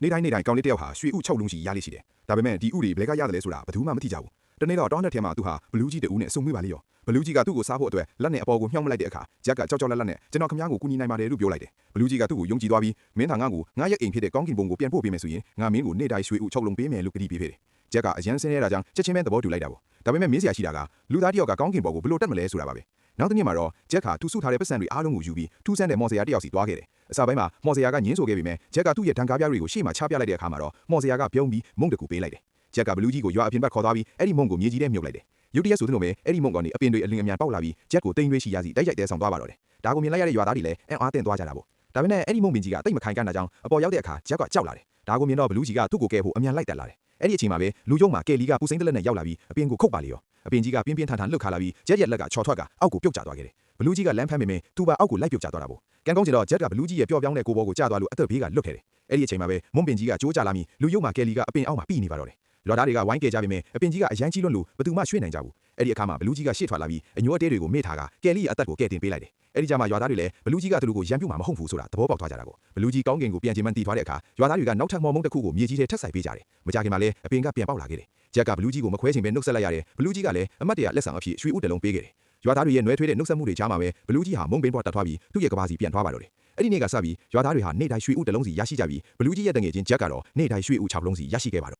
နေတိုင်းကောင်းလေးတယောက်ဟာရွှေဥ6လုံးစီရလေးရှိတယ်ဒါပေမဲ့ဒီဥတွေဘယ်ကရတယ်လဲဆိုတာဘယ်သူမှမသိကြဘူးတနေ့တော့တောင်းတဲ့ထဲမှာသူဟာဘလူးကြီးတူနဲ့အဆုံမွေးပါလေရောဘလူးကြီးကသူ့ကိုစားဖို့အတွက်လက်နဲ့အပေါ်ကိုမြှောက်မလိုက်တဲ့အခါဂျက်ကကြောက်လက်နဲ့ကျွန်တော်ခမ ्या ကိုကူညီနိုင်ပါတယ်လို့ပြောလိုက်တယ်ဘလူးကြီးကသူ့ကိုယုံကြည်သွားပြီးမင်းသာငါ့ကိုငါရဲ့အိမ်ဖြစ်တဲ့ကောင်းကင်ဘုံကိုပြန်ပို့ပေးမယ်ဆိုရင်ငါမင်းကိုနေတိုင်းရွှေဥ6လုံးပေးမယ်လို့ကတိပေးခဲ့တယ်ဂျက်ကအရန်ဆင်းနေတာကြောင့်ချက်ချင်းပဲသဘောတူလိုက်တာပေါ့ဒါပေမဲ့မင်းစရာရှိတာကလူသားတယောက်ကကောင်းကင်ဘုံကိုဘယ်လိုတက်မလဲဆိုတာပါပဲနောက်တစ်နေ့မှာတော့ဂျက်ကထူဆုထားတဲ့ပတ်စံတွေအားလုံးကိုယူပြီးထူးဆန်းတဲ့မော်စရာတယောက်စီသွားခဲ့တယ်အစပိုင်းမှာမော်စရာကညင်းဆိုခဲ့ပေမဲ့ဂျက်ကသူ့ရဲ့ဒဏ်ကားပြားတွေကိုရှေ့မှာချပြလိုက်တဲ့အခါမှာတော့မော်စရာကပြုံးပြီးမုံတကူပေးလိုက်တယ်ဂျက်ကဘလူးကြီးကိုရွာအပြင်ဘက်ခေါ်သွားပြီးအဲ့ဒီမုံကိုမြေကြီးထဲမြုပ်လိုက်တယ်ရုတ်တရက်ဆိုသလိုပဲအဲ့ဒီမုံကနေအပင်တွေအလင်းအမြန်ပေါက်လာပြီးဂျက်ကိုတိမ်တွေရှိရစီတိုက်ရိုက်တဲဆောင်သွားပါတော့တယ်ဒါကိုမြင်လိုက်ရတဲ့ရွာသားတွေလည်းအံ့အားသင့်သွားကြတာပေါ့ဒါပေမဲ့အဲ့ဒီမုံပင်ကြီးကတိတ်မခိုင်ကန်တာကြောင့်အပေါ်ရောက်တဲ့အခါဂျက်ကကြောက်လာတယ်ဒါကိုမြင်တော့ဘလူးကြီးကသူ့ကိုကဲဖို့အမြန်လိုက်တက်လာတယ်အဲ့ဒီအချိန်မှာပဲလူကျုံမှာကယ်လီကပူစိမ့်တလက်နဲ့ရောက်လာပြီးအပင်ကိုခုတ်ပါလေရောအပင်ကြီးကပြင်းပြင်းထန်ထန်လှုပ်ခါလာပြီးဂျက်ရဲ့လက်ကချော်ထွက်ကအောက်ကိုပြုတ်ကျသွားခဲ့တယ်ဘလူးကြီးကလမ်းဖမ်းမိမင်းသူ့ပါအောက်ကိုလိုက်ပြုတ်ကျသွားတာပေါ့ကန်ကောင်းကျင်တော့ဂျက်ကဘလူးကြီးရဲ့ပျော့ပြောင်းတဲ့ကိုဘောကိုကျသွားလို့အသက်ဘေးကလွတ်ခဲ့တယ်အဲ့ဒီအချိန်မှာပဲမုံပင်ကြီးကကြိုးကြလာပြီးလူယုံမှာကယ်လီကအပင်အောက်မှာပြီးနေပါတော့တယ်ရွာသားတွေကဝိုင်းကယ်ကြပေမဲ့အပင်ကြီးကအရန်ကြီးလွန်းလို့ဘသူမှရွှေ့နိုင်ကြဘူးအဲ့ဒီအခါမှာဘလူးကြီးကရှေ့ထွက်လာပြီးအညိုအတဲတွေကိုမေ့ထားကကယ်လီရဲ့အသက်ကိုကယ်တင်ပေးလိုက်တယ်အဲ့ဒီကြမှာရွာသားတွေလည်းဘလူးကြီးကသူတို့ကိုရန်ပြုတ်မှာမဟုတ်ဘူးဆိုတာသဘောပေါက်သွားကြတာပေါ့ဘလူးကြီးကောင်းကင်ကိုပြန်ချင်မှန်းတည်သွားတဲ့အခါရွာသားတွေကနောက်ထပ်မော်မုံတစ်ခုကိုမြေကြီးထဲထက်ဆိုင်ပေးကြတယ်မကြခင်မှာလည်းအပင်ကပြန်ပေါက်လာခဲ့တယ်ဂျက်ကဘလူးကြီးကိုမခွဲချင်ပဲနှုတ်ဆက်လိုက်ရတယ်ဘလူးကြီးကလည်းအမတ်တရလက်ဆောင်အဖြစ်ရွှေဥတလုံးပေးခဲ့တယ်ရွာသားတွေရဲ့နွယ်ထွေးတဲ့နှုတ်ဆက်မှုတွေကြားမှာပဲဘလူးကြီးဟာမုံပင်ပေါ်တက်သွားပြီးသူ့ရဲ့ကဘာစီပြန်သွားပါတော့တယ်အဲ့ဒီနေ့ကစပြီးရွာသားတွေဟာနေ့တိုင်းရွှေဥတလုံးစီရရှိကြပြီးဘလူးကြီးရဲ့တငယ်ချင်းဂျက်ကတော့နေ့တိုင်းရွှေဥ6လုံးစီရရှိခဲ့ပါ